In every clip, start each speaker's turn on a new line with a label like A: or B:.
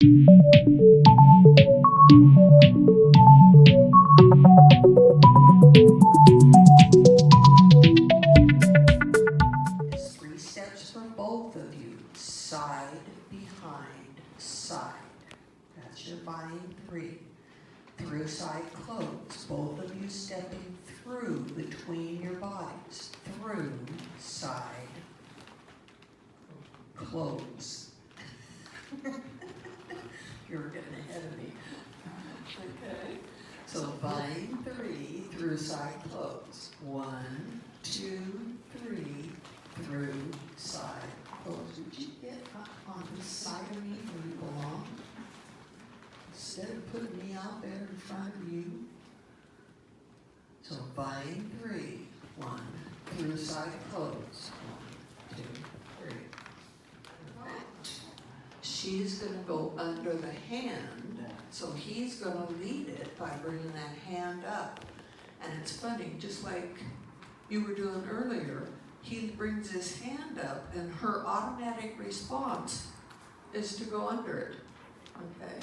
A: It's 3 steps for both of you. Side, behind, side. That's your vine 3. Through, side, close. Both of you stepping through between your bodies. Through, side, close. You're getting ahead of me. Okay. So vine 3, through, side, close. 1, 2, 3, through, side, close. Would you get up on the side of me where you belong? Instead of putting me out there in front of you. So vine 3, 1, through, side, close. 1, 2, 3. She's going to go under the hand, so he's going to lead it by bringing that hand up. And it's funny, just like you were doing earlier, he brings his hand up and her automatic response is to go under it, okay?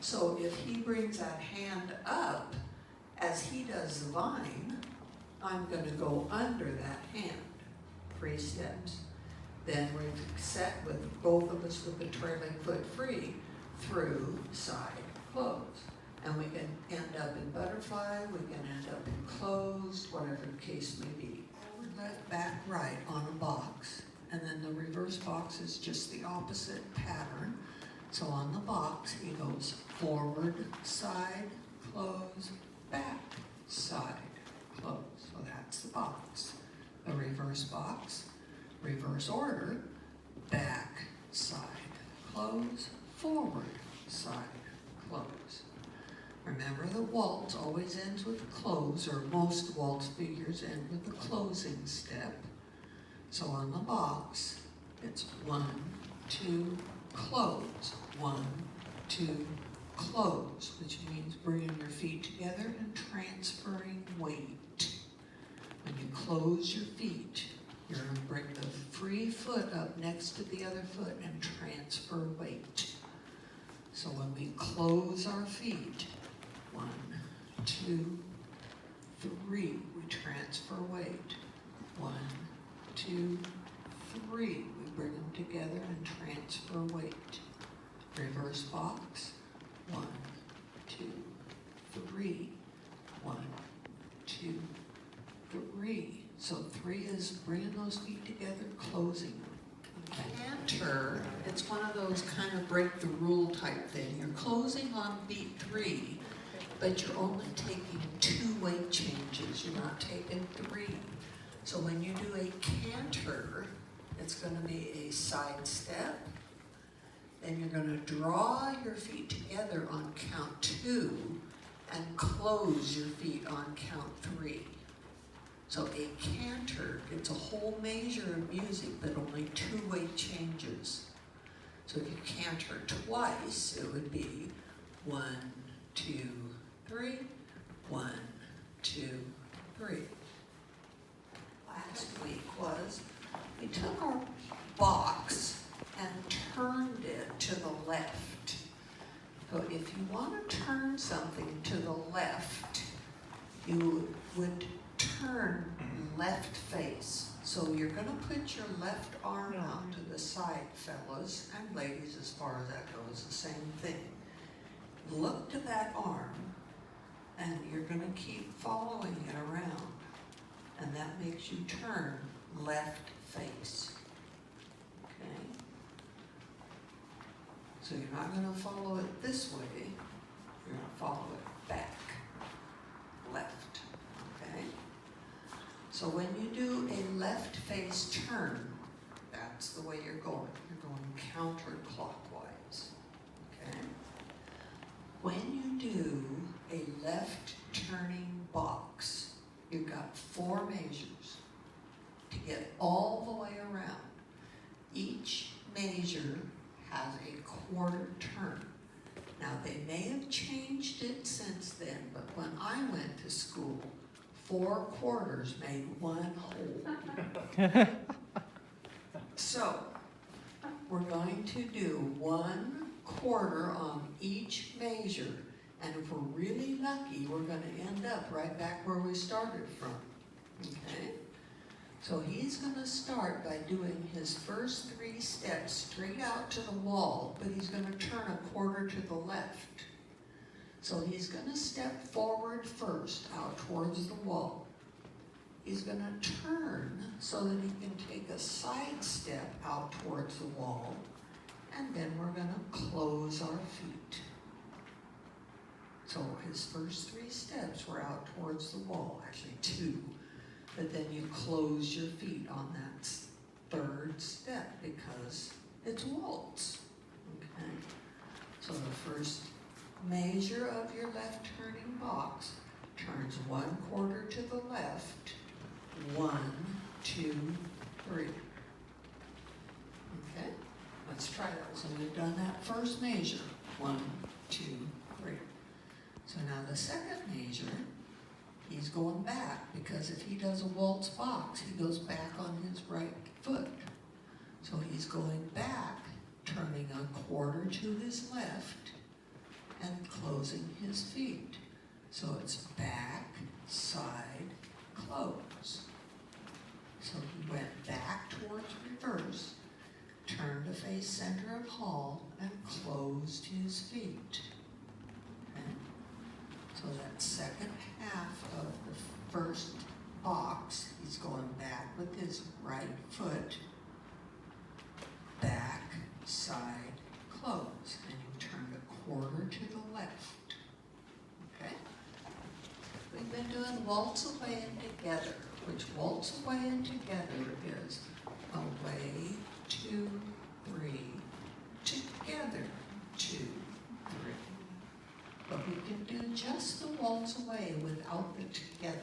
A: So if he brings that hand up, as he does the vine, I'm going to go under that hand, 3 steps. Then we're set with both of us with the trailing foot free, through, side, close. And we can end up in butterfly, we can end up in closed, whatever the case may be. Forward, left, back, right on a box. And then the reverse box is just the opposite pattern. So on the box, he goes forward, side, close, back, side, close. So that's the box. The reverse box. Reverse order, back, side, close, forward, side, close. Remember the waltz always ends with a close, or most waltz figures end with a closing step. So on the box, it's 1, 2, close, 1, 2, close, which means bringing your feet together and transferring weight. When you close your feet, you're going to bring the free foot up next to the other foot and transfer weight. So when we close our feet, 1, 2, 3, we transfer weight. 1, 2, 3, we bring them together and transfer weight. Reverse box, 1, 2, 3, 1, 2, 3. So 3 is bringing those feet together, closing them. Canter, it's one of those kind of break the rule type thing. You're closing on beat 3, but you're only taking 2 weight changes. You're not taking 3. So when you do a canter, it's going to be a side step. Then you're going to draw your feet together on count 2 and close your feet on count 3. So a canter, it's a whole measure of music, but only 2 weight changes. So if you canter twice, it would be 1, 2, 3, 1, 2, 3. Last week was, we took our box and turned it to the left. So if you want to turn something to the left, you would turn left face. So you're going to put your left arm out to the side, fellas, and ladies, as far as that goes, the same thing. Look to that arm, and you're going to keep following it around. And that makes you turn left face. Okay? So you're not going to follow it this way, you're going to follow it back, left. Okay? So when you do a left face turn, that's the way you're going. You're going counterclockwise. Okay? When you do a left turning box, you've got 4 measures to get all the way around. Each measure has a quarter turn. Now they may have changed it since then, but when I went to school, 4 quarters made 1 whole. So we're going to do 1 quarter on each measure. And if we're really lucky, we're gonna end up right back where we started from, okay? So he's gonna start by doing his first 3 steps straight out to the wall, but he's gonna turn a quarter to the left. So he's gonna step forward first, out towards the wall. He's gonna turn so that he can take a side step out towards the wall, and then we're gonna close our feet. So his first 3 steps were out towards the wall, actually 2, but then you close your feet on that 3rd step because it's waltz, okay? So the first measure of your left turning box turns 1 quarter to the left, 1, 2, 3. Okay, let's try that. So we've done that first measure, 1, 2, 3. So now the second measure, he's going back, because if he does a waltz box, he goes back on his right foot. So he's going back, turning a quarter to his left, and closing his feet. So it's back, side, close. So he went back towards reverse, turned to face center of hall, and closed his feet. Okay? So that second half of the first box, he's going back with his right foot, back, side, close, and you turn a quarter to the left. Okay? We've been doing waltz away and together, which waltz away and together is away, 2, 3, together, 2, 3. But we can do just the waltz away without the together.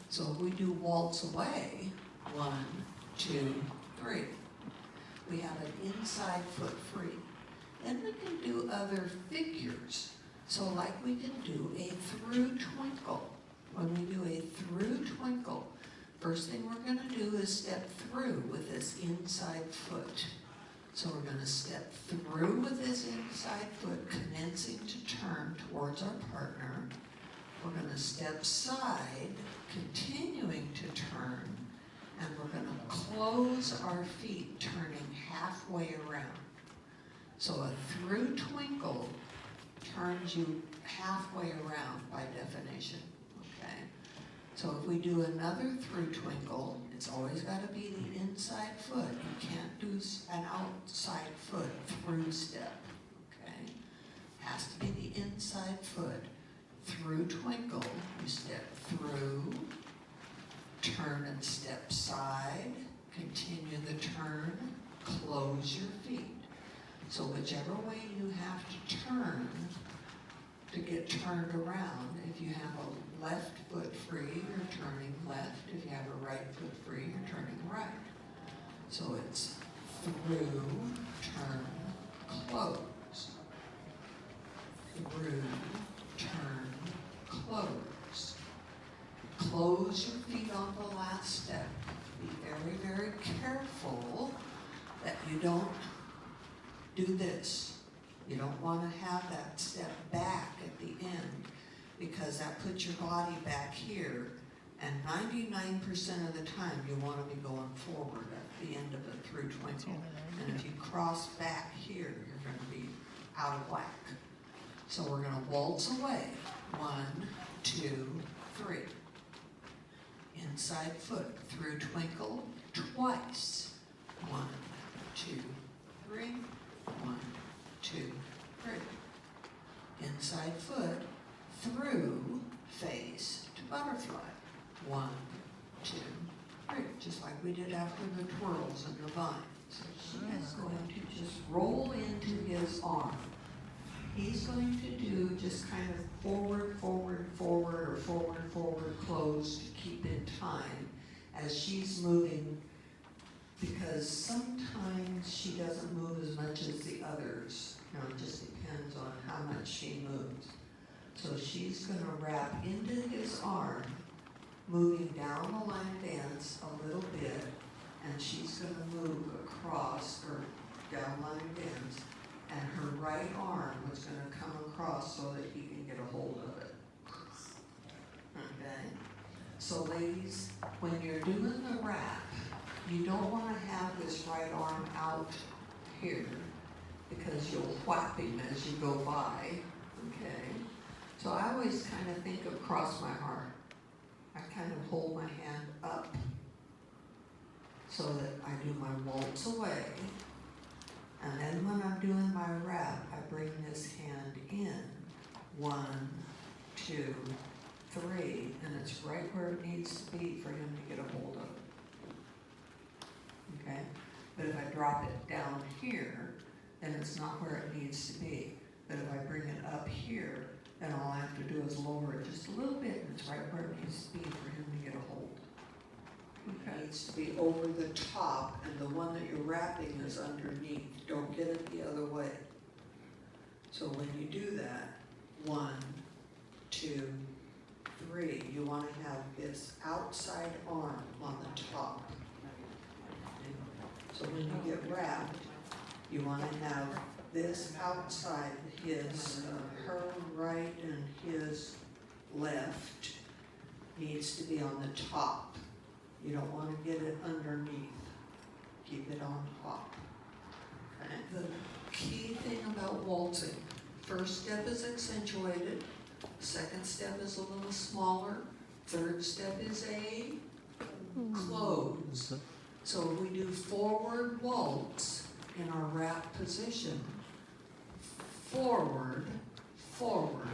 A: So if we do waltz away, 1, 2, 3. We have an inside foot free. Then we can do other figures. So like we can do a through twinkle. When we do a through twinkle, first thing we're gonna do is step through with this inside foot. So we're gonna step through with this inside foot, commencing to turn towards our partner. We're gonna step side, continuing to turn, and we're gonna close our feet, turning halfway around. So a through twinkle turns you halfway around by definition, okay? So if we do another through twinkle, it's always gotta be the inside foot. You can't do an outside foot through step, okay? Has to be the inside foot. Through twinkle, you step through, turn and step side, continue the turn, close your feet. So whichever way you have to turn to get turned around, if you have a left foot free, you're turning left. If you have a right foot free, you're turning right. So it's through, turn, close. Through, turn, close. Close your feet on the last step. Be very, very careful that you don't do this. You don't want to have that step back at the end, because that puts your body back here, and 99% of the time you want to be going forward at the end of a through twinkle. And if you cross back here, you're going to be out of whack. So we're going to waltz away. 1, 2, 3. Inside foot, through twinkle, twice. 1, 2, 3. 1, 2, 3. Inside foot, through, face to butterfly. 1, 2, 3. Just like we did after the twirls and the vine. So she is going to just roll into his arm. He's going to do just kind of forward, forward, forward, or forward, forward, close to keep in time as she's moving, because sometimes she doesn't move as much as the others. It just depends on how much she moves. So she's going to wrap into his arm, moving down the line dance a little bit, and she's going to move across, or down line dance, and her right arm was gonna come across so that he can get a hold of it. Okay? So ladies, when you're doing the wrap, you don't wanna have this right arm out here because you'll whap him as you go by, okay? So I always kind of think of cross my heart. I kind of hold my hand up so that I do my waltz away. And then when I'm doing my wrap, I bring this hand in. 1, 2, 3, and it's right where it needs to be for him to get a hold of it. Okay? But if I drop it down here, then it's not where it needs to be. But if I bring it up here, then all I have to do is lower it just a little bit, and it's right where it needs to be for him to get a hold. Okay. It needs to be over the top, and the one that you're wrapping is underneath. Don't get it the other way. So when you do that, 1, 2, 3, you want to have this outside arm on the top. So when you get wrapped, you want to have this outside, his, her right and his left needs to be on the top. You don't want to get it underneath. Keep it on top. Okay? The key thing about waltzing, first step is accentuated, second step is a little smaller, third step is a close. So if we do forward waltz in our wrap position, forward, forward,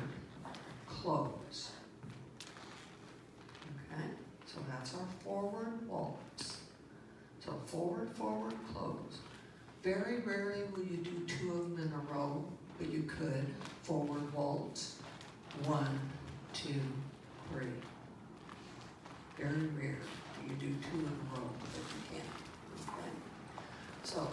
A: close. Okay, so that's our forward waltz. So forward, forward, close. Very rarely will you do 2 of them in a row, but you could. Forward waltz, 1, 2, 3. Very rare you do 2 in a row, but you can. Okay, so